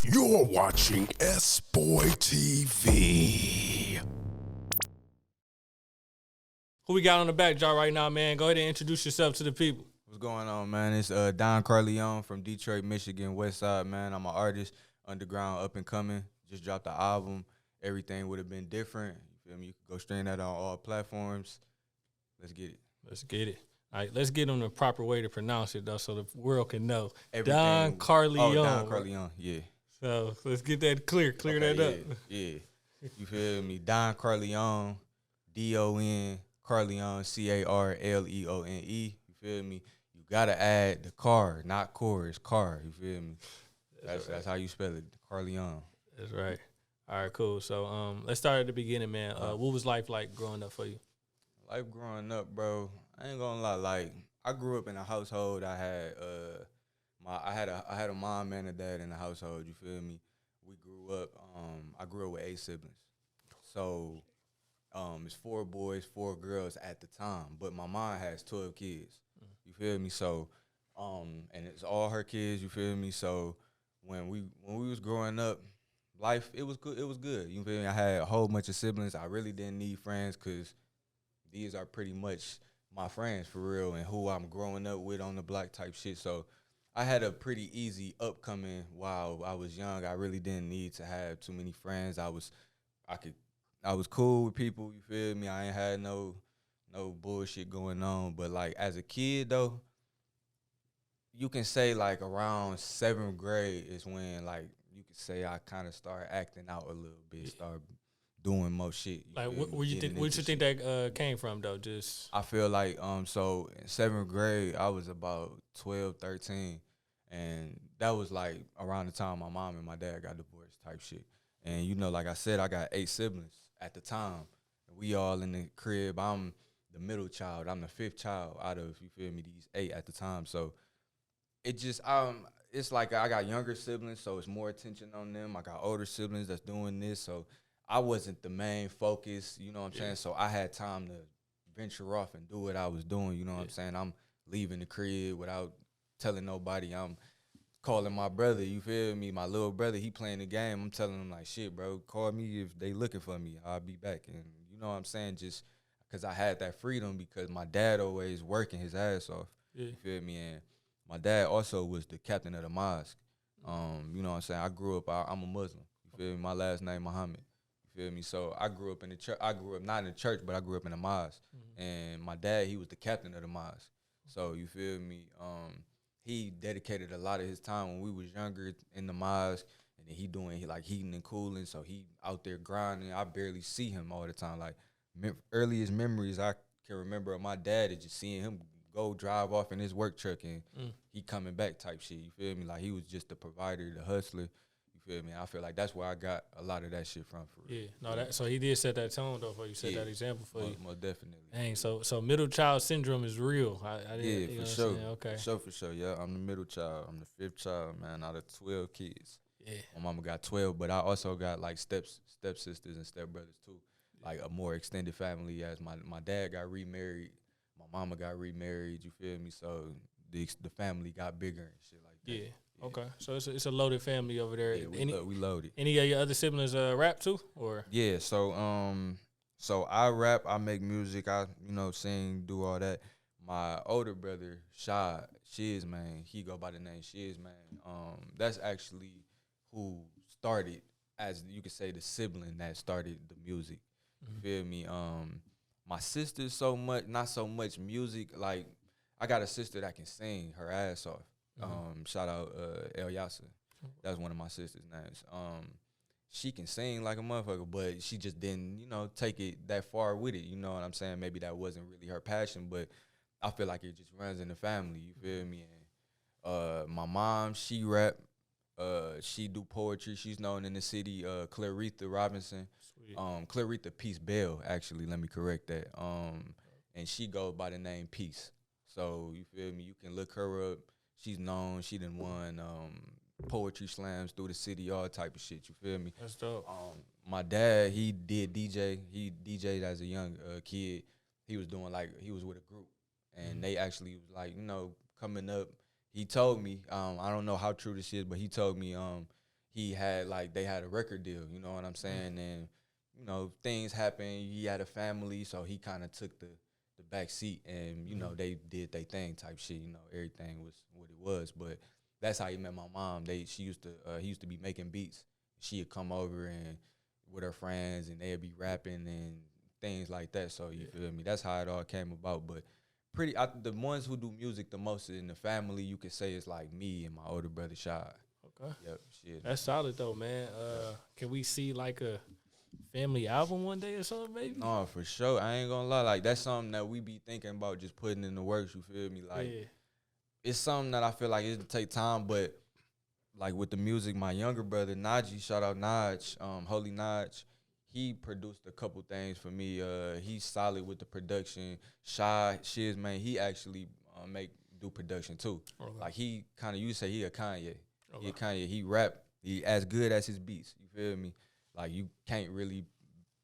You're watching SBoy TV. Who we got on the back jar right now, man? Go ahead and introduce yourself to the people. What's going on, man? It's Don Carleone from Detroit, Michigan, West Side, man. I'm an artist, underground, up and coming. Just dropped the album. Everything would have been different. You feel me? You can go stream that on all platforms. Let's get it. Let's get it. All right, let's get on the proper way to pronounce it, though, so the world can know. Everything. Don Carleone. Oh, Don Carleone, yeah. So let's get that clear. Clear Okay, that up. Yeah. You feel me? Don Carleone, D-O-N, Carleone, C-A-R-L-E-O-N-E. You feel me? You gotta add the car, not core. It's car. You feel me? That's how you spell it, Carleone. That's right. All right, cool. So let's start at the beginning, man. What was life like growing up for you? Life growing up, bro, I ain't gonna lie. Like, I grew up in a household. I had I had a mom and a dad in the household. You feel me? We grew up. I grew up with 8 siblings. So, it's 4 boys, 4 girls at the time. But my mom has 12 kids. You feel me? So, and it's all her kids. You feel me? So, when we was growing up, life it was good. It was good. You feel me? I had a whole bunch of siblings. I really didn't need friends because these are pretty much my friends for real and who I'm growing up with on the block type shit. So I had a pretty easy upcoming while I was young. I really didn't need to have too many friends. I was cool with people, you feel me? I ain't had no bullshit going on. But like as a kid though, you can say like around 7th grade is when like you could say I kind of started acting out a little bit, start doing more shit. Like, where you think that came from, though? Just I feel like so in 7th grade I was about 12, 13, and that was like around the time my mom and my dad got divorced type shit. And you know, like I said, I got 8 siblings at the time. We all in the crib. I'm the middle child. I'm the 5th child out of, you feel me, these 8 at the time. So it just it's like I got younger siblings, so it's more attention on them. I got older siblings that's doing this, so I wasn't the main focus, you know what I'm saying? So I had time to venture off and do what I was doing, you know what I'm saying? I'm leaving the crib without telling nobody. I'm calling my brother, you feel me? My little brother, he playing the game. I'm telling him like, shit, bro, call me if they looking for me. I'll be back. And you know what I'm saying? Just because I had that freedom because my dad always working his ass off, you feel me? And my dad also was the captain of the mosque. You know what I'm saying? I grew up, I'm a Muslim, you feel me? My last name, Muhammad. Feel me? So I grew up in the church. I grew up not in the church, but I grew up in a mosque. And my dad, he was the captain of the mosque. So you feel me? He dedicated a lot of his time when we was younger in the mosque, and then he doing like heating and cooling. So he out there grinding. I barely see him all the time. Like earliest memories I can remember of my dad is just seeing him go drive off in his work truck and he coming back type shit. You feel me? Like he was just the provider, the hustler. Feel me? I feel like that's where I got a lot of that shit from. For real. Yeah, no, so he did set that tone though for you, set that example for you. Most definitely. Dang, so middle child syndrome is real. I didn't, yeah, for sure. Okay, For sure. Yeah, I'm the middle child. I'm the 5th child, man, out of 12 kids. Yeah, my mama got 12, but I also got like stepsisters and stepbrothers too, like a more extended family. As my dad got remarried, my mama got remarried. You feel me? So the family got bigger and shit like that. Yeah. Okay, so it's a loaded family over there. Yeah, we loaded. Any of your other siblings rap too, or? Yeah, so I rap, I make music, I sing, do all that. My older brother, Shiz, man, he go by the name Shiz, man. That's actually who started, as you could say, the sibling that started the music. You feel me? My sister not so much music. Like I got a sister that can sing her ass off. Shout out El Yasser. That's one of my sister's names. She can sing like a motherfucker, but she just didn't, take it that far with it. You know what I'm saying? Maybe that wasn't really her passion, but I feel like it just runs in the family. You feel me? And my mom, she rap. She do poetry. She's known in the city. Claretha Robinson. Sweet. Claretha Peace Bell, actually. Let me correct that. And she goes by the name Peace. So you feel me? You can look her up. She's known. She done won poetry slams through the city, all type of shit. You feel me? That's dope. My dad, he did DJ. He DJ'd as a young kid. He was doing he was with a group, and they actually was like, coming up. He told me, I don't know how true this is, but he told me he had like they had a record deal. You know what I'm saying? And you know things happen. He had a family, so he kind of took the back seat, and you know they did their thing type shit. You know everything was what it was, but that's how he met my mom. He used to be making beats. She'd come over and with her friends, and they'd be rapping and things like that. So you feel me? That's how it all came about. But the ones who do music the most in the family, you could say, is like me and my older brother Shy. Okay. Yep. Shit. That's solid though, man. Can we see like a family album one day or something, maybe? No, for sure. I ain't gonna lie. Like that's something that we be thinking about just putting in the works. You feel me? Like it's something that I feel like it'll take time, but like with the music, my younger brother Najee, shout out Naj, Holy Naj, he produced a couple things for me. He's solid with the production. Shy Shiz, man, he actually do production too. Okay. Like he kind of, you say he a Kanye. Okay. He a Kanye. He rap. He as good as his beats. You feel me? Like you can't really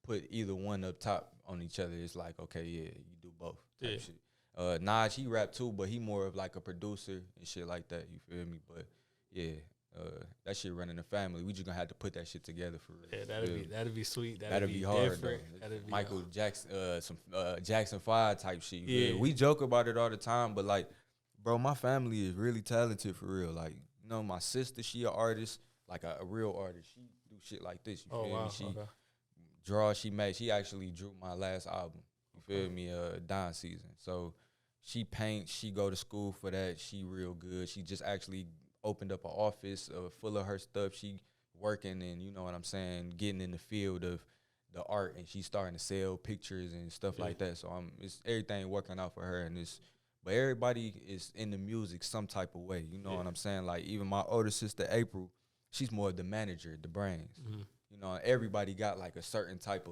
put either one up top on each other. It's like, okay, yeah, you do both type shit. Naj, he rap too, but he more of like a producer and shit like that. You feel me? But yeah. That shit running the family. We just gonna have to put that shit together for real. Yeah, that'd be sweet. That'd be hard. That'd be Michael Jackson, some Jackson 5 type shit. Yeah, we joke about it all the time, but like, bro, my family is really talented for real. Like, you know, my sister, she an artist, like a real artist. She do shit like this. You feel me? She draw. She actually drew my last album. You feel me? Dawn Season. So she paints. She go to school for that. She real good. She just actually opened up an office full of her stuff. She working and, you know what I'm saying, getting in the field of the art, and she's starting to sell pictures and stuff like that. So it's everything working out for her, but everybody is in the music some type of way. You know what I'm saying? Like even my older sister April, she's more of the manager, the brains. You know, everybody got like a certain type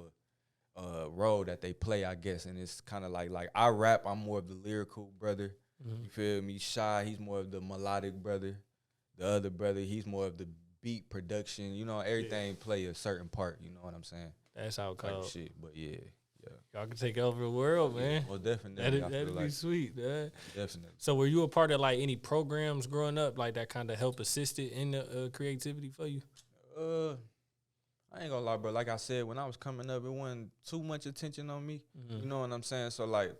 of role that they play, I guess, and it's kind of like I rap, I'm more of the lyrical brother. You feel me? Shy, he's more of the melodic brother. The other brother, he's more of the beat production. You know, everything play a certain part. You know what I'm saying? That's how it goes. Shit, but yeah. Y'all can take over the world, man. Well, definitely. That'd be sweet, man. Definitely. So were you a part of like any programs growing up, like that kind of help assisted in the creativity for you? I ain't gonna lie, bro. Like I said, when I was coming up, it wasn't too much attention on me. You know what I'm saying? So like,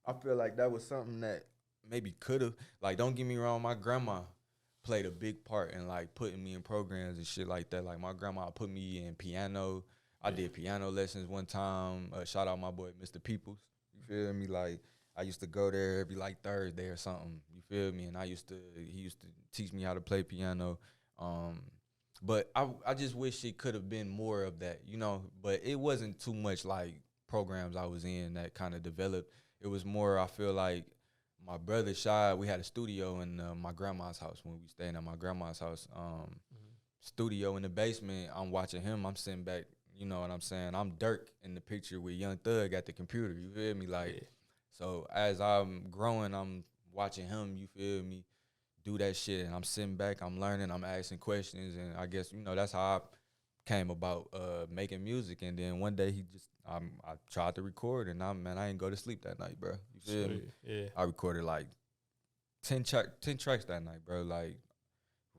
I feel like that was something that maybe could have. Like, don't get me wrong, my grandma played a big part in like putting me in programs and shit like that. Like my grandma put me in piano. I did piano lessons one time. Shout out my boy Mr. Peoples. You feel me? Like I used to go there every like Thursday or something. You feel me? And he used to teach me how to play piano. But I just wish it could have been more of that, you know. But it wasn't too much like programs I was in that kind of developed. It was more, I feel like, my brother Shy, we had a studio in my grandma's house when we stayed at my grandma's house. Studio in the basement. I'm watching him. I'm sitting back. You know what I'm saying? I'm Dirk in the picture with Young Thug at the computer. You feel me? Like, so as I'm growing, I'm watching him. You feel me? Do that shit, and I'm sitting back. I'm learning. I'm asking questions, and I guess that's how I came about making music. And then one day I tried to record, and I ain't go to sleep that night, bro. You feel me? Yeah. I recorded like 10 tracks that night, bro. Like,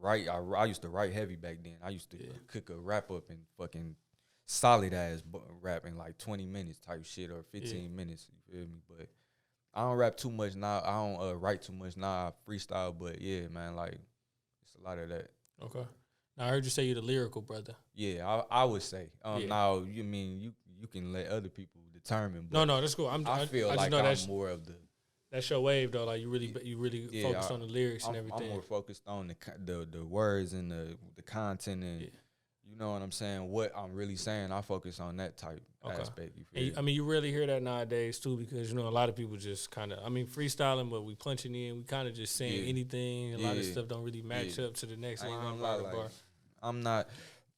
I used to write heavy back then. I used to cook a rap up and fucking solid ass rap in like 20 minutes type shit or 15 minutes. You feel me? But I don't rap too much now. I don't write too much now. I freestyle, but yeah, man, like it's a lot of that. Okay. Now I heard you say you're the lyrical brother. Yeah, I would say. Now you mean you can let other people determine. But no, that's cool. I feel like I'm more of the. That's your wave though. Like you really focus on the lyrics and everything. I'm more focused on the words and the content and you know what I'm saying. What I'm really saying, I focus on that type aspect. You feel me? You rarely hear that nowadays too, because a lot of people just kind of freestyling, but we punching in. We kind of just saying anything. A lot of stuff don't really match up to the next line bar. I'm not.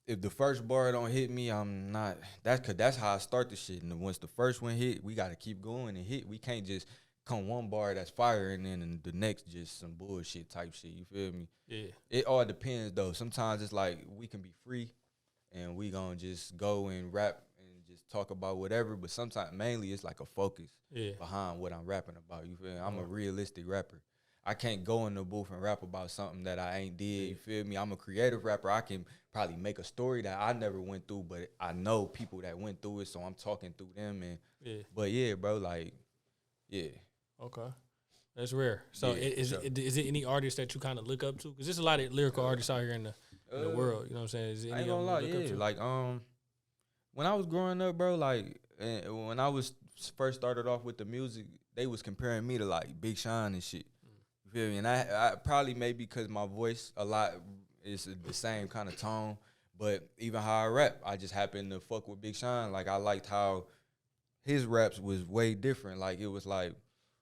If the first bar don't hit me, I'm not. That's how I start the shit. And once the first one hit, we got to keep going and hit. We can't just come one bar that's fire and then the next just some bullshit type shit. You feel me? Yeah. It all depends though. Sometimes it's like we can be free and we gonna just go and rap and just talk about whatever. But sometimes mainly it's like a focus behind what I'm rapping about. You feel me? I'm a realistic rapper. I can't go in the booth and rap about something that I ain't did. You feel me? I'm a creative rapper. I can probably make a story that I never went through, but I know people that went through it, so I'm talking through them. And but yeah, bro, like, yeah. Okay. That's rare. So is it any artist that you kind of look up to? Because there's a lot of lyrical artists out here in the world. You know what I'm saying? Is I ain't gonna lie, yeah. Like, when I was growing up, bro, like, when I was first started off with the music, they was comparing me to, like, Big Sean and shit. You feel me? And I probably maybe because my voice a lot is the same kind of tone, but even how I rap, I just happened to fuck with Big Sean. Like, I liked how his raps was way different. Like, it was like,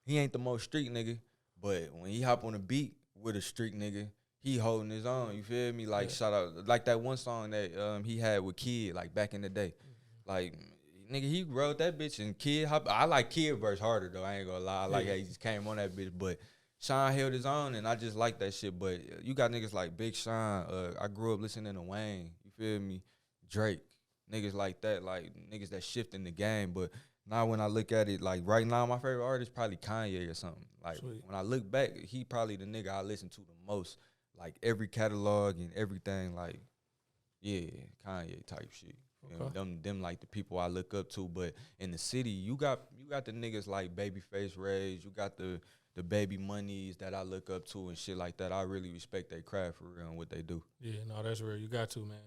he ain't the most street nigga, but when he hop on a beat with a street nigga, he holding his own. You feel me? Like, shout out, like that one song that he had with Kid, like back in the day. Like, nigga, he wrote that bitch and Kid hop. I like Kid verse harder though. I ain't gonna lie. I like how he just came on that bitch, but Sean held his own, and I just like that shit. But you got niggas like Big Sean. I grew up listening to Wayne. You feel me? Drake, niggas like that, like niggas that shift in the game, but. Now when I look at it, like right now, my favorite artist probably Kanye or something. Like when I look back, he probably the nigga I listen to the most. Like every catalog and everything, like yeah, Kanye type shit. Okay. You know, them like the people I look up to. But in the city, you got the niggas like Babyface Rage, you got the Baby Moneys that I look up to and shit like that. I really respect their craft for real and what they do. Yeah, no, that's real. You got to, man.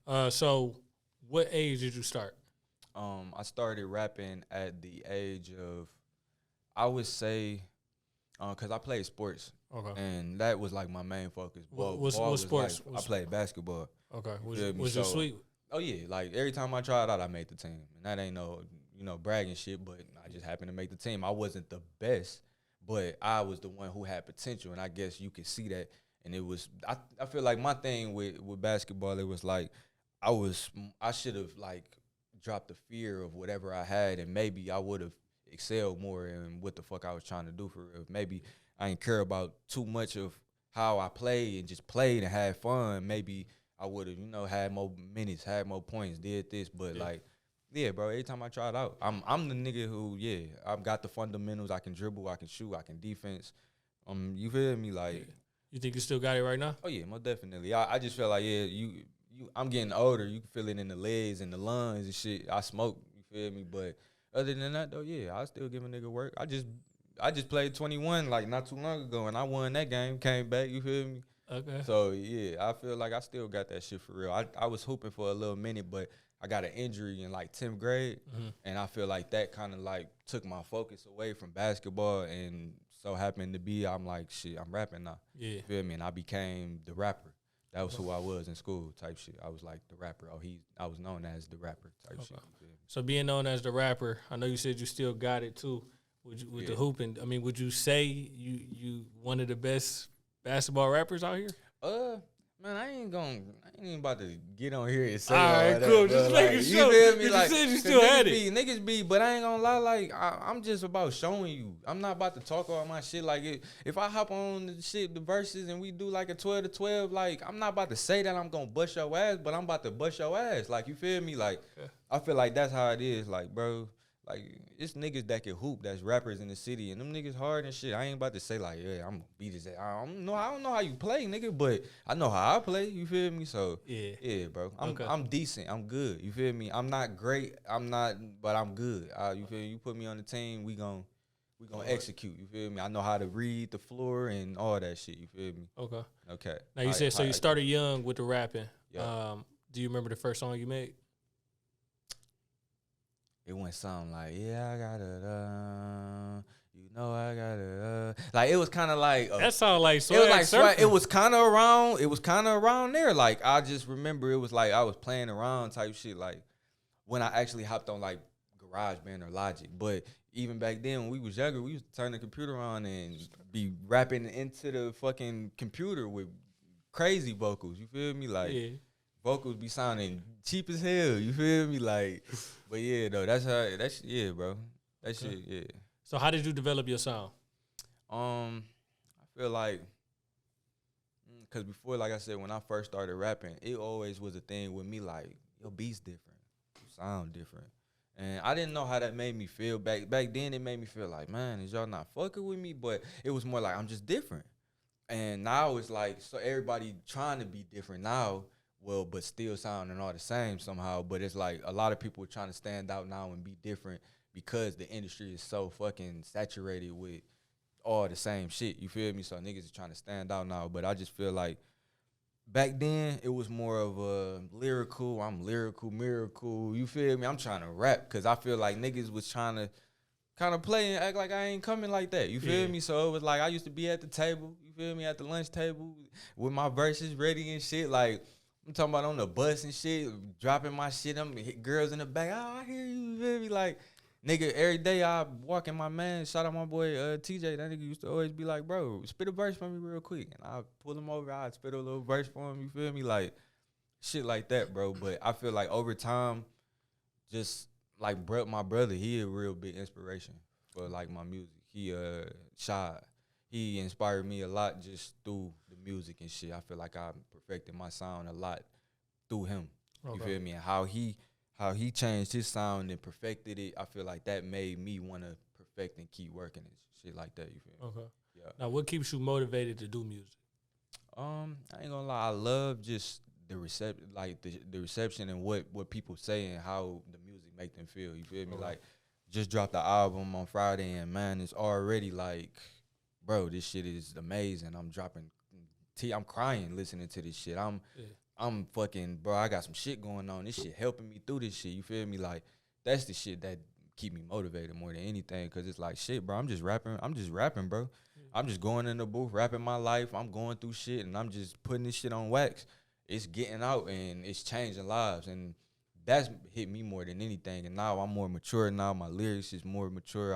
Yeah. So what age did you start? I started rapping at the age of, I would say, because I played sports. Okay. And that was like my main focus. What sports? Like, I played basketball. Okay. Was you sweet? Oh, yeah. Like, every time I tried out, I made the team. And that ain't no, bragging shit, but I just happened to make the team. I wasn't the best, but I was the one who had potential, and I guess you could see that. And it was, I feel like my thing with basketball, it was like, I should have, like, dropped the fear of whatever I had, and maybe I would have excelled more in what the fuck I was trying to do for real. Maybe I didn't care about too much of how I played and just played and had fun. Maybe I would have, had more minutes, had more points, did this. But like, yeah, bro, every time I tried out, I'm the nigga who, I've got the fundamentals. I can dribble, I can shoot, I can defense. You feel me? Like, you think you still got it right now? Oh yeah, most definitely. I just feel like I'm getting older. You can feel it in the legs and the lungs and shit. I smoke, you feel me? But other than that, though, yeah, I still give a nigga work. I just played 21 like not too long ago, and I won that game. Came back, you feel me? Okay. So yeah, I feel like I still got that shit for real. I was hooping for a little minute, but I got an injury in like 10th grade, and I feel like that kind of like took my focus away from basketball, and so happened to be I'm like shit, I'm rapping now. Yeah. You feel me? And I became the rapper. That was who I was in school type shit. I was like the rapper. I was known as the rapper type shit. So being known as the rapper, I know you said you still got it too with the hooping. I mean, would you say you one of the best basketball rappers out here? Man, I ain't even about to get on here and say all right, that, cool. Just making sure. You feel me? Like, you said you still had it. Niggas be, but I ain't gonna lie, like, I'm just about showing you. I'm not about to talk all my shit. Like, if I hop on the shit, the verses, and we do like a 12 to 12, like, I'm not about to say that I'm gonna bust your ass, but I'm about to bust your ass. Like, you feel me? Like, I feel like that's how it is. Like, bro, like, it's niggas that can hoop, that's rappers in the city, and them niggas hard and shit. I ain't about to say, like, yeah, I'm gonna beat his ass. I don't know how you play, nigga, but I know how I play, you feel me? So, yeah, bro. I'm decent. I'm good, you feel me? I'm not great. But I'm good. You feel me? You put me on the team, we gon' execute, you feel me? I know how to read the floor and all that shit, you feel me? Okay. Now, you said, so you started young with the rapping. Yeah. Do you remember the first song you made? It went something like, yeah, I got it, you know I got it, like it was kind of like that sound like swag. It was like swag. It was kind of around. It was kind of around there. Like I just remember it was like I was playing around type shit. Like when I actually hopped on like GarageBand or Logic. But even back then when we was younger, we used to turn the computer on and be rapping into the fucking computer with crazy vocals. You feel me? Like. Yeah. Vocals be sounding cheap as hell, you feel me? Like, but yeah, though, yeah, bro. That shit, yeah. So how did you develop your sound? I feel like, because before, like I said, when I first started rapping, it always was a thing with me, like, your beat's different, you sound different. And I didn't know how that made me feel back then. It made me feel like, man, is y'all not fucking with me? But it was more like I'm just different. And now it's like, so everybody trying to be different now, well, but still sounding all the same somehow. But it's like a lot of people are trying to stand out now and be different because the industry is so fucking saturated with all the same shit. You feel me? So niggas is trying to stand out now. But I just feel like back then it was more of a lyrical. I'm lyrical, miracle. You feel me? I'm trying to rap because I feel like niggas was trying to kind of play and act like I ain't coming like that. You feel me? So it was like I used to be at the table. You feel me? At the lunch table with my verses ready and shit. Like I'm talking about on the bus and shit, dropping my shit. I'm hit girls in the back. Oh, I hear you. You feel me? Like nigga, every day I walk in my man. Shout out my boy TJ. That nigga used to always be like, bro, spit a verse for me real quick, and I pull him over. I spit a little verse for him. You feel me? Like shit like that, bro. But I feel like over time, just like my brother, he a real big inspiration for like my music. He Shy. He inspired me a lot just through the music and shit. I feel like I perfected my sound a lot through him. Okay. You feel me? And how he changed his sound and perfected it, I feel like that made me want to perfect and keep working and shit like that. You feel me? Okay. Yeah. Now, what keeps you motivated to do music? I ain't gonna lie, I love just the reception and what people say and how the music make them feel. You feel me? Like, just dropped the album on Friday and man, it's already like, bro, this shit is amazing. I'm dropping I'm crying listening to this shit. I'm fucking, bro, I got some shit going on. This shit helping me through this shit. You feel me? Like, that's the shit that keep me motivated more than anything. Cause it's like, shit, bro, I'm just rapping, bro. I'm just going in the booth, rapping my life. I'm going through shit and I'm just putting this shit on wax. It's getting out and it's changing lives. And that's hit me more than anything. And now I'm more mature now. My lyrics is more mature.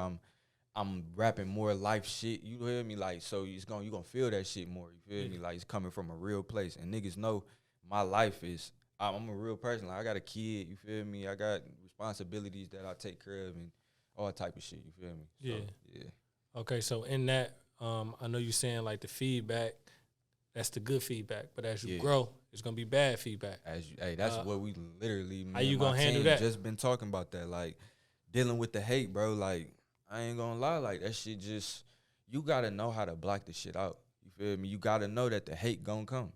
I'm rapping more life shit. You hear me? Like, so you gonna feel that shit more. You feel me? Like, it's coming from a real place. And niggas know my life is, I'm a real person. Like, I got a kid, you feel me? I got responsibilities that I take care of and all type of shit, you feel me? So, yeah. Okay, so in that, I know you're saying like the feedback, that's the good feedback, but as you grow, it's gonna be bad feedback. That's what we literally, how you gonna handle that? Just been talking about that, like dealing with the hate, bro. Like, I ain't gonna lie, like that shit just, you gotta know how to block the shit out. You feel me? You gotta know that the hate gonna come.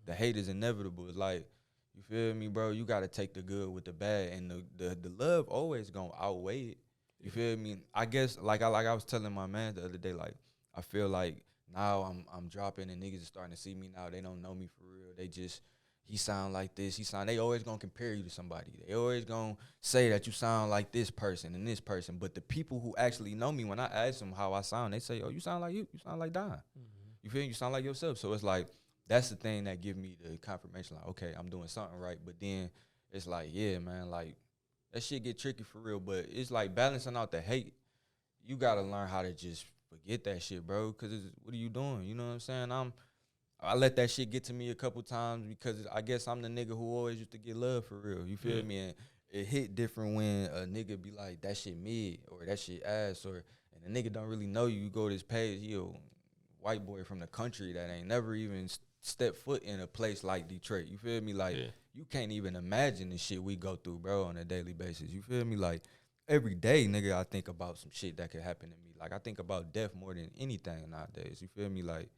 The hate is inevitable. It's like, you feel me, bro? You gotta take the good with the bad, and the love always gonna outweigh it. You feel me? I guess like I was telling my man the other day, like I feel like now I'm dropping and niggas are starting to see me now. They don't know me for real. They just, he sound like this. They always gonna compare you to somebody. They always gonna say that you sound like this person and this person. But the people who actually know me, when I ask them how I sound, they say, oh, you sound like you. You sound like Don. Mm-hmm. You feel me? You sound like yourself. So it's like, that's the thing that give me the confirmation, like, okay, I'm doing something right. But then it's like, yeah, man, like, that shit get tricky for real. But it's like balancing out the hate. You got to learn how to just forget that shit, bro, because what are you doing? You know what I'm saying? I let that shit get to me a couple times because I guess I'm the nigga who always used to get love for real. You feel me? And it hit different when a nigga be like, that shit mid or that shit ass, or and the nigga don't really know you. You go to this page, he a white boy from the country that ain't never even step foot in a place like Detroit. You feel me? Like, you can't even imagine the shit we go through, bro, on a daily basis. You feel me? Like, every day, nigga, I think about some shit that could happen to me. Like, I think about death more than anything nowadays. You feel me? Like,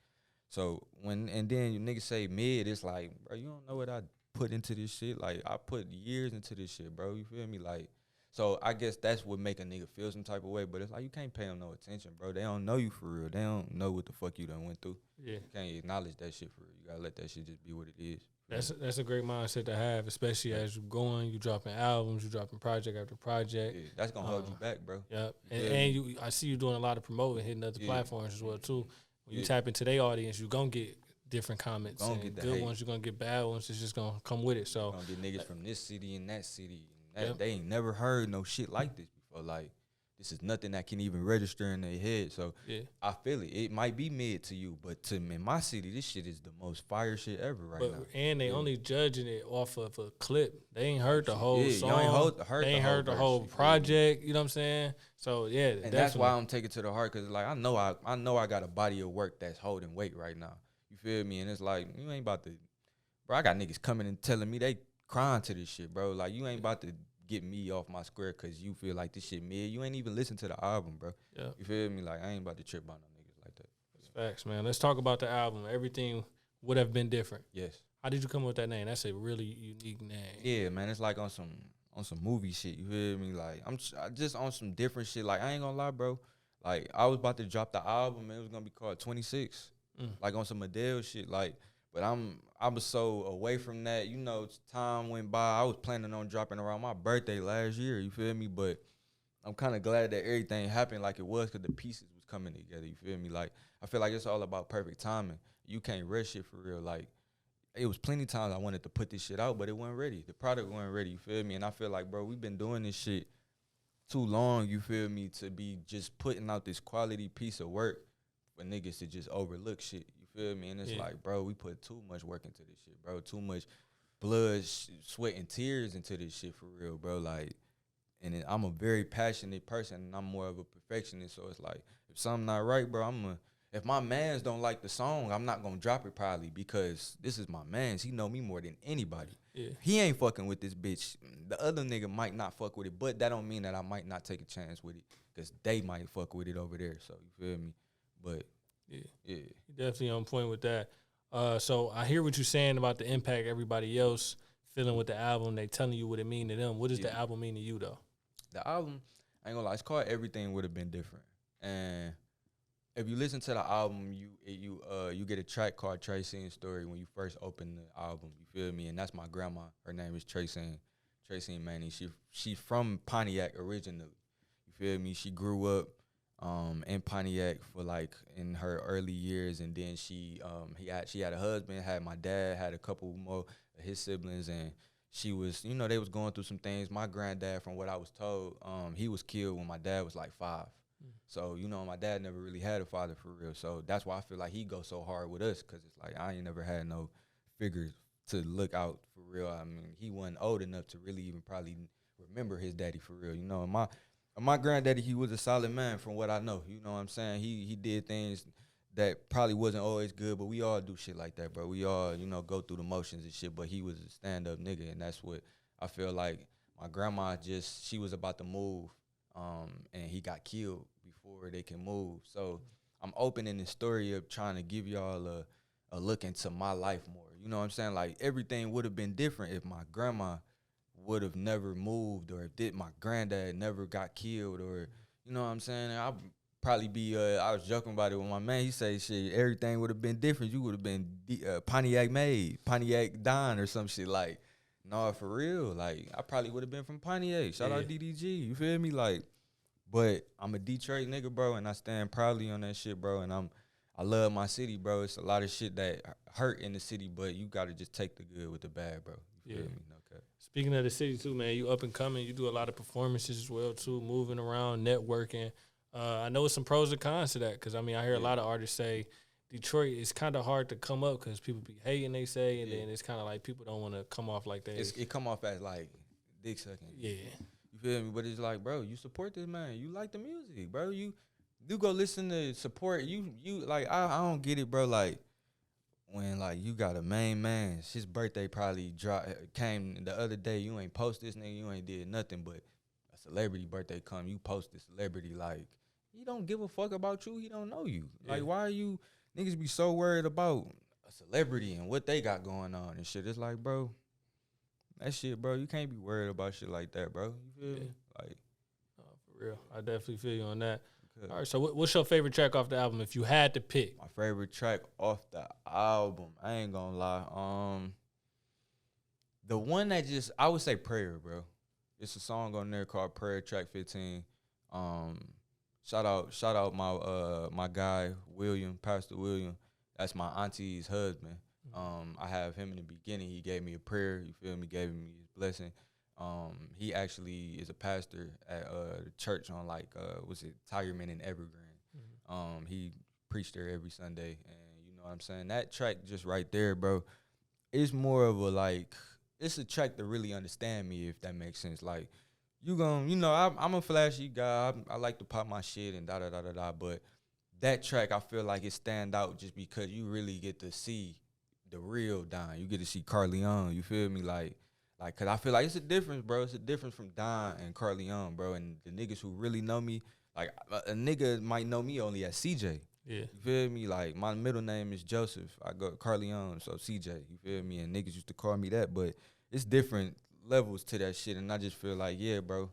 so and then you niggas say mid, it's like, bro, you don't know what I put into this shit. Like, I put years into this shit, bro. You feel me? Like, so I guess that's what make a nigga feel some type of way. But it's like, you can't pay them no attention, bro. They don't know you for real. They don't know what the fuck you done went through. Yeah. You can't acknowledge that shit for real. You gotta let that shit just be what it is. That's a great mindset to have, especially as you're going, you dropping albums, you dropping project after project. Yeah, that's gonna hold you back, bro. Yep. And I see you doing a lot of promoting, hitting other platforms as well too. When you tap into their audience, you're gonna get different comments. Gonna and get good hate. ones, you're gonna get bad ones. It's just gonna come with it. So you're gonna get niggas from this city and that city. And they ain't never heard no shit like this before. Like, this is nothing that can even register in their head. So I feel it. It might be mid to you, but in my city, this shit is the most fire shit ever now. And they only judging it off of a clip. They ain't heard the whole song. You ain't heard the whole project. You know what I'm saying? So and definitely. That's why I'm taking it to the heart, because like I know I got a body of work that's holding weight right now. You feel me? And it's like, you ain't about to, bro. I got niggas coming and telling me they crying to this shit, bro. Like, you ain't about to get me off my square because you feel like this shit mid. You ain't even listen to the album, bro. Yeah. You feel me? Like, I ain't about to trip on no niggas like that. Facts, man. Let's talk about the album. Everything would have been different. Yes. How did you come up with that name? That's a really unique name. Yeah, man. It's like on some movie shit. You feel me? Like, I just on some different shit. Like, I ain't gonna lie, bro. Like, I was about to drop the album and it was gonna be called 26. Like on some Adele shit. Like, but I was so away from that. You know, time went by. I was planning on dropping around my birthday last year. You feel me? But I'm kind of glad that everything happened like it was because the pieces was coming together. You feel me? Like, I feel like it's all about perfect timing. You can't rush shit for real. Like, it was plenty times I wanted to put this shit out, but it wasn't ready. The product wasn't ready. You feel me? And I feel like, bro, we've been doing this shit too long. You feel me? To be just putting out this quality piece of work for niggas to just overlook shit. You feel me? And it's like, bro, we put too much work into this shit, bro. Too much blood, sweat, and tears into this shit for real, bro. Like, and I'm a very passionate person, and I'm more of a perfectionist. So it's like, if something not right, bro, if my mans don't like the song, I'm not gonna drop it probably because this is my mans. He know me more than anybody. Yeah. He ain't fucking with this bitch. The other nigga might not fuck with it, but that don't mean that I might not take a chance with it because they might fuck with it over there. So you feel me? But yeah, You're definitely on point with that. So I hear what you're saying about the impact everybody else feeling with the album. They telling you what it mean to them. What does the album mean to you though? The album, I ain't gonna lie, it's called Everything Would Have Been Different. And if you listen to the album, you get a track called Tracy's Story when you first open the album. You feel me? And that's my grandma. Her name is Tracy Manning. She's from Pontiac originally. You feel me? She grew up in Pontiac for like in her early years, and then she had a husband, had my dad, had a couple more of his siblings, and she was, you know, they was going through some things. My granddad, from what I was told, he was killed when my dad was like 5. So, you know, my dad never really had a father for real. So that's why I feel like he goes so hard with us, because it's like I ain't never had no figures to look out for real. I mean, he wasn't old enough to really even probably remember his daddy for real. You know, my granddaddy, he was a solid man from what I know. You know what I'm saying? He did things that probably wasn't always good, but we all do shit like that, bro. We all, you know, go through the motions and shit, but he was a stand-up nigga, and that's what I feel like my grandma she was about to move, and he got killed before they can move. So I'm opening the story up trying to give y'all a look into my life more. You know what I'm saying? Like, everything would have been different if my grandma would have never moved, or if my granddad never got killed, or, you know what I'm saying? I'd probably be, I was joking about it with my man. He say, shit, everything would have been different. You would have been Pontiac made, Pontiac Don or some shit. Like, no, for real. Like, I probably would have been from Pontiac. Shout out DDG. You feel me? Like, but I'm a Detroit nigga, bro, and I stand proudly on that shit, bro. And I love my city, bro. It's a lot of shit that hurt in the city, but you gotta just take the good with the bad, bro. You feel me? Okay. Speaking of the city too, man, you up and coming. You do a lot of performances as well too, moving around, networking. I know it's some pros and cons to that, because I mean, I hear a lot of artists say Detroit is kind of hard to come up because people be hating, they say, and then it's kind of like people don't want to come off like that. It come off as like dick sucking. Yeah. You feel me? But it's like, bro, you support this man. You like the music, bro. You go listen to support. You like, I don't get it, bro. Like, when like you got a main man, his birthday probably came the other day. You ain't post this nigga. You ain't did nothing, but a celebrity birthday come, you post the celebrity. Like, he don't give a fuck about you. He don't know you. Yeah. Like, why are you niggas be so worried about a celebrity and what they got going on and shit? It's like, bro, that shit, bro, you can't be worried about shit like that, bro. You feel me? Like, for real. I definitely feel you on that. good. All right, so what's your favorite track off the album if you had to pick? My favorite track off the album, I ain't gonna lie. The one that I would say Prayer, bro. It's a song on there called Prayer, track 15. Shout out my guy William, Pastor William. That's my auntie's husband. I have him in the beginning. He gave me a prayer. You feel me? Gave me his blessing. He actually is a pastor at the church on Tigerman and Evergreen. He preached there every Sunday, and you know what I'm saying? That track just right there, bro, it's more of it's a track to really understand me, if that makes sense. Like, I'm a flashy guy. I like to pop my shit and da-da-da-da-da, but that track, I feel like it stand out just because you really get to see the real Don. You get to see Carleone, you feel me? Like Like, cause I feel like it's a difference, bro. It's a difference from Don and Carleone, bro. And the niggas who really know me, like a nigga might know me only as CJ. Yeah. You feel me? Like my middle name is Joseph. I go Carleone, so CJ. You feel me? And niggas used to call me that, but it's different levels to that shit. And I just feel like, yeah, bro.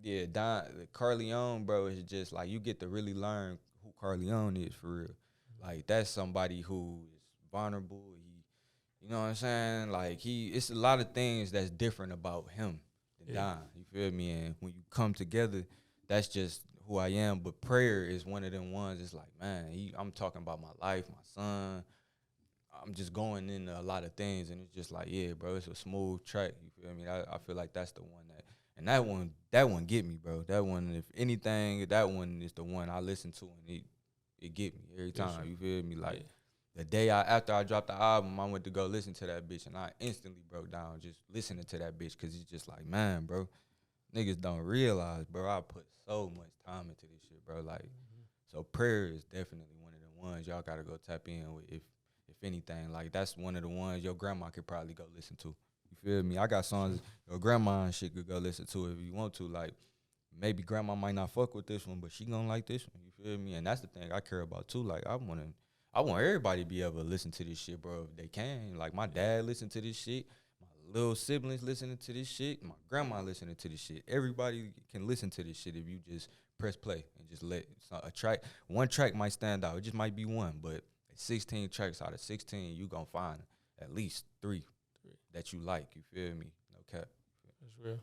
Yeah, Don Carleone, bro, is just like you get to really learn who Carleone is for real. Like that's somebody who is vulnerable. You know what I'm saying? Like it's a lot of things that's different about him than Don. You feel me? And when you come together, that's just who I am. But prayer is one of them ones. It's like, man, I'm talking about my life, my son. I'm just going into a lot of things, and it's just like, yeah, bro, it's a smooth track. You feel me? I feel like that's the one that one get me, bro. That one, if anything, that one is the one I listen to, and it get me every time. You feel me? Like the day after I dropped the album, I went to go listen to that bitch, and I instantly broke down just listening to that bitch, cause it's just like, man, bro, niggas don't realize, bro, I put so much time into this shit, bro. Like, so prayer is definitely one of the ones y'all gotta go tap in with. If anything, like that's one of the ones your grandma could probably go listen to. You feel me? I got songs your grandma and shit could go listen to if you want to. Like maybe grandma might not fuck with this one, but she gonna like this one. You feel me? And that's the thing I care about too. Like I want everybody to be able to listen to this shit, bro, if they can. Like my dad listen to this shit, my little siblings listening to this shit, my grandma listening to this shit. Everybody can listen to this shit if you just press play and just let one track might stand out. It just might be one, but 16 tracks out of 16, you gonna find at least three that you like. You feel me? No cap. That's real.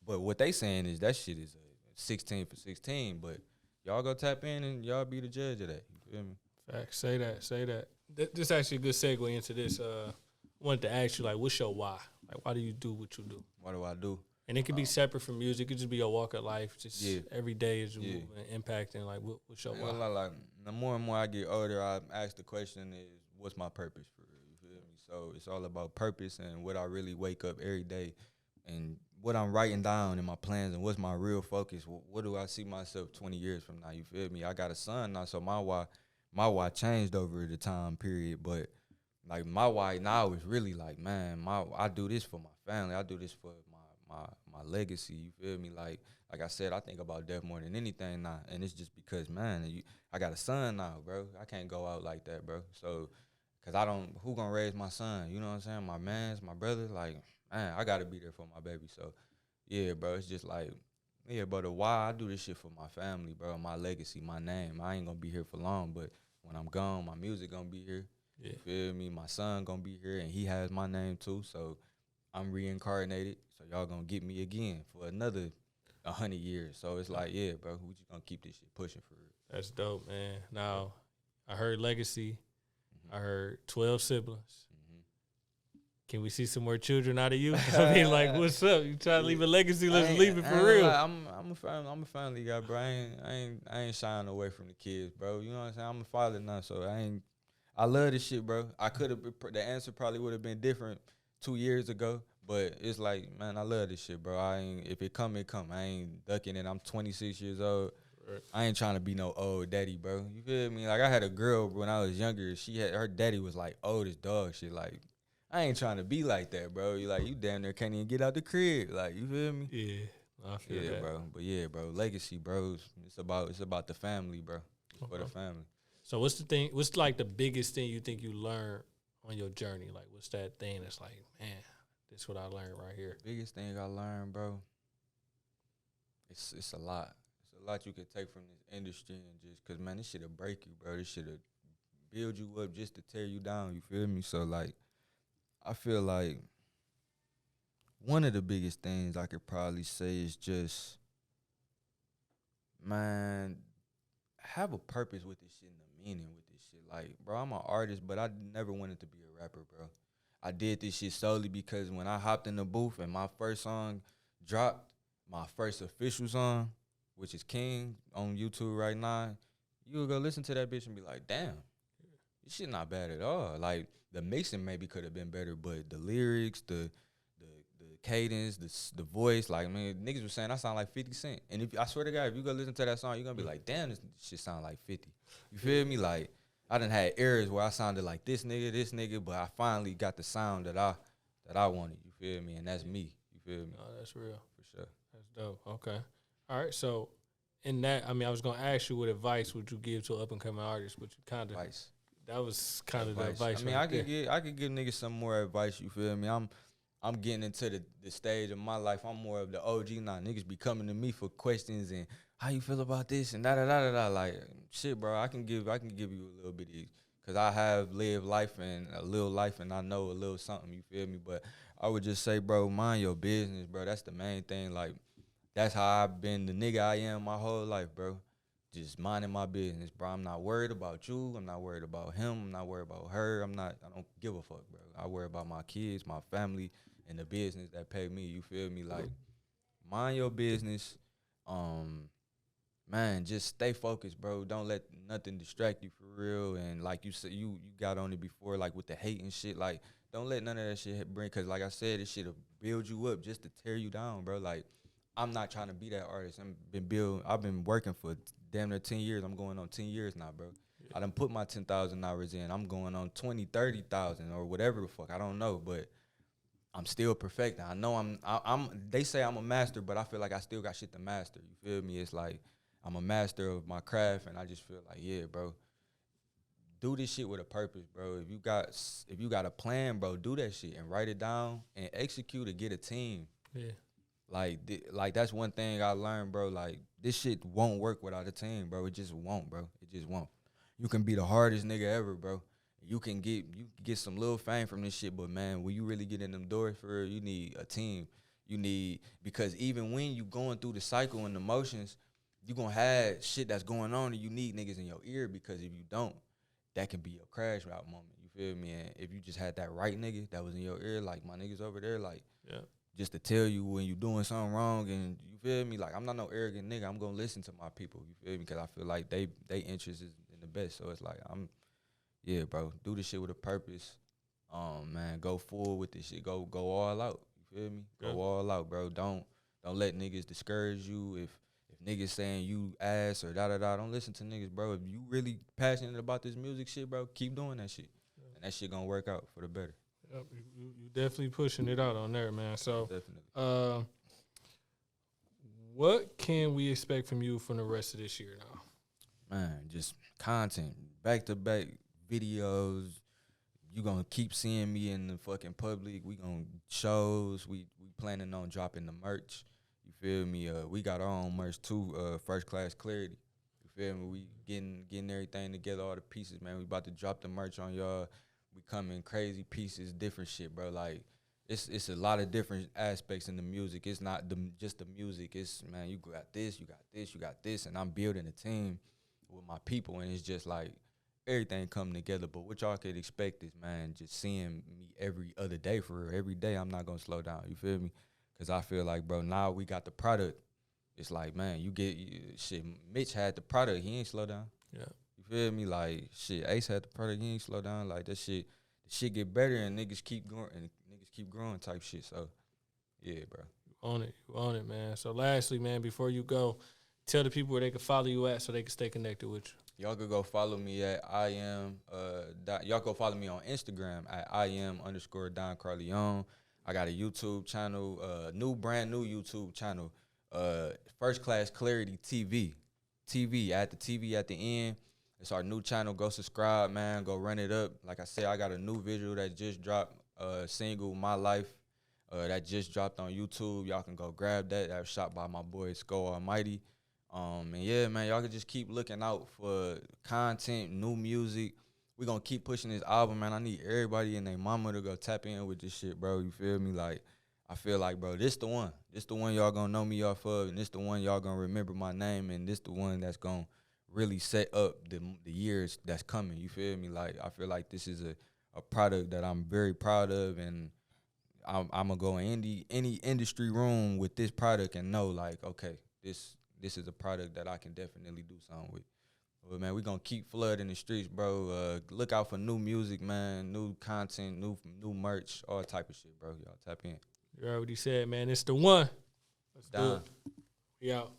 But what they saying is that shit is 16 for 16. But y'all go tap in and y'all be the judge of that. You feel me? Facts. Say that. This is actually a good segue into this. I wanted to ask you, like, what's your why? Like, why do you do what you do? What do I do? And it could be separate from music. It could just be your walk of life. Just every day is moving, impacting. Like, what's your why? Like, the more and more I get older, I ask the question is, what's my purpose for real? You feel me? So it's all about purpose and what I really wake up every day and what I'm writing down in my plans and what's my real focus. What do I see myself 20 years from now? You feel me? I got a son now, so my why changed over the time period, but like my why now is really like, man, I do this for my family. I do this for my legacy. You feel me? Like I said, I think about death more than anything now, and it's just because, man, I got a son now, bro. I can't go out like that, bro. So, cause who gonna raise my son? You know what I'm saying? My mans, my brother, like, man, I gotta be there for my baby. So, yeah, bro, it's just like, yeah, but the why I do this shit for my family, bro, my legacy, my name. I ain't gonna be here for long, but when I'm gone, my music gonna be here. You feel me? My son gonna be here, and he has my name too. So I'm reincarnated. So y'all gonna get me again for another 100 years. So it's like, yeah, bro, we just gonna keep this shit pushing for real. That's dope, man. Now, I heard legacy. I heard 12 siblings. Can we see some more children out of you? I mean, like, what's up? You trying to leave a legacy? Let's leave it for real. I'm a family guy, bro. I ain't shying away from the kids, bro. You know what I'm saying? I'm a father now, so I love this shit, bro. The answer probably would have been different 2 years ago, but it's like, man, I love this shit, bro. If it come, it come. I ain't ducking it. I'm 26 years old. Right. I ain't trying to be no old daddy, bro. You feel me? Like, I had a girl when I was younger. Her daddy was like old as dog shit. Like, I ain't trying to be like that, bro. You damn near can't even get out the crib. Like, you feel me? Yeah, I feel that, bro. But yeah, bro, legacy, bro. It's about the family, bro. It's for the family. So what's like the biggest thing you think you learned on your journey? Like, what's that thing that's like, man, this is what I learned right here? Biggest thing I learned, bro. It's a lot. It's a lot you can take from this industry, and just cause, man, this shit'll break you, bro. This shit'll build you up just to tear you down. You feel me? So like, I feel like one of the biggest things I could probably say is just, man, have a purpose with this shit and a meaning with this shit. Like, bro, I'm an artist, but I never wanted to be a rapper, bro. I did this shit solely because when I hopped in the booth and my first song dropped, my first official song, which is King on YouTube right now, you would go listen to that bitch and be like, damn, this shit not bad at all. Like, the mixing maybe could have been better, but the lyrics, the cadence, the voice, like, man, niggas was saying I sound like 50 Cent. And I swear to God, if you go listen to that song, you're gonna be like, damn, this shit sound like 50. You feel me? Like, I done had eras where I sounded like this nigga, but I finally got the sound that I that I wanted. You feel me? And that's me. You feel me? Oh, that's real. For sure. That's dope. Okay. All right. So, in that, I mean, I was gonna ask you what advice would you give to an up and coming artist, but you kind of that was kind of the advice. I mean, right I could give niggas some more advice. You feel me? I'm getting into the stage of my life. I'm more of the OG now. Niggas be coming to me for questions and how you feel about this and da da da da da. Like shit, bro. I can give you a little bit of, because I have lived life and a little life and I know a little something. You feel me? But I would just say, bro, mind your business, bro. That's the main thing. Like that's how I've been the nigga I am my whole life, bro. Just minding my business, bro. I'm not worried about you. I'm not worried about him. I'm not worried about her. I don't give a fuck, bro. I worry about my kids, my family, and the business that pay me. You feel me? Like, mind your business. Man, just stay focused, bro. Don't let nothing distract you for real. And like you said, you got on it before, like with the hate and shit. Like, don't let none of that shit bring, because like I said, this shit'll build you up just to tear you down, bro. Like, I'm not trying to be that artist. I've been working for damn near 10 years. I'm going on 10 years now, bro. Yeah. I done put my 10,000 hours in. I'm going on 20, 30,000 or whatever the fuck. I don't know, but I'm still perfecting. I know they say I'm a master, but I feel like I still got shit to master. You feel me? It's like I'm a master of my craft, and I just feel like, yeah, bro, do this shit with a purpose, bro. If you got a plan, bro, do that shit and write it down and execute it. Get a team. Yeah. Like that's one thing I learned, bro. Like this shit won't work without a team, bro. It just won't, bro. It just won't. You can be the hardest nigga ever, bro. You can get some little fame from this shit, but man, when you really get in them doors for real, you need a team. Because even when you going through the cycle and the motions, you gonna have shit that's going on, and you need niggas in your ear, because if you don't, that can be your crash route moment. You feel me? And if you just had that right nigga that was in your ear, like my niggas over there, like, yeah, just to tell you when you doing something wrong, and you feel me, like I'm not no arrogant nigga. I'm gonna listen to my people. You feel me? Because I feel like they interest is in the best. So it's like yeah, bro, do this shit with a purpose. Man, go full with this shit. Go all out. You feel me? Yeah. Go all out, bro. Don't let niggas discourage you. If niggas saying you ass or da da da, don't listen to niggas, bro. If you really passionate about this music shit, bro, keep doing that shit, and that shit gonna work out for the better. Yep, you definitely pushing it out on there, man. So, definitely. What can we expect from you from the rest of this year now? Man, just content, back-to-back videos. You gonna keep seeing me in the fucking public. We gonna shows. We planning on dropping the merch. You feel me? We got our own merch too. First Class Clarity. You feel me? We getting everything together, all the pieces, man. We about to drop the merch on y'all. We coming crazy pieces, different shit, bro. Like it's a lot of different aspects in the music. It's not just the music. It's, man, you got this, you got this, and I'm building a team with my people, and it's just like everything coming together. But what y'all could expect is, man, just seeing me every other day for real. Every day I'm not gonna slow down. You feel me? Because I feel like, bro, now we got the product. It's like, man, shit. Mitch had the product. He ain't slow down. Yeah. You feel me? Like, shit, Ace had the product. He ain't slow down. Like, that shit, the shit get better and niggas keep growing type shit. So, yeah, bro. You on it, man. So, lastly, man, before you go, tell the people where they can follow you at so they can stay connected with you. Y'all could go follow me at y'all go follow me on Instagram at @IM_Don Carleone. I got a YouTube channel, brand new YouTube channel, First Class Clarity TV. Add the TV at the end. It's our new channel. Go subscribe, man. Go run it up. Like I said, I got a new visual that just dropped, single, My Life, that just dropped on YouTube. Y'all can go grab that. That was shot by my boy, Skull Almighty. And yeah, man, y'all can just keep looking out for content, new music. We gonna keep pushing this album, man. I need everybody and their mama to go tap in with this shit, bro. You feel me? Like, I feel like, bro, this the one. This the one y'all gonna know me off of, and this the one y'all gonna remember my name, and this the one that's gonna really set up the years that's coming. You feel me? Like, I feel like this is a product that I'm very proud of, and I'm gonna go in any industry room with this product and know, like, okay, this is a product that I can definitely do something with. But, man, we gonna keep flooding the streets, bro. Look out for new music, man, new content, new merch, all type of shit, bro. Y'all tap in. You already said, man, it's the one. Let's do it. We out.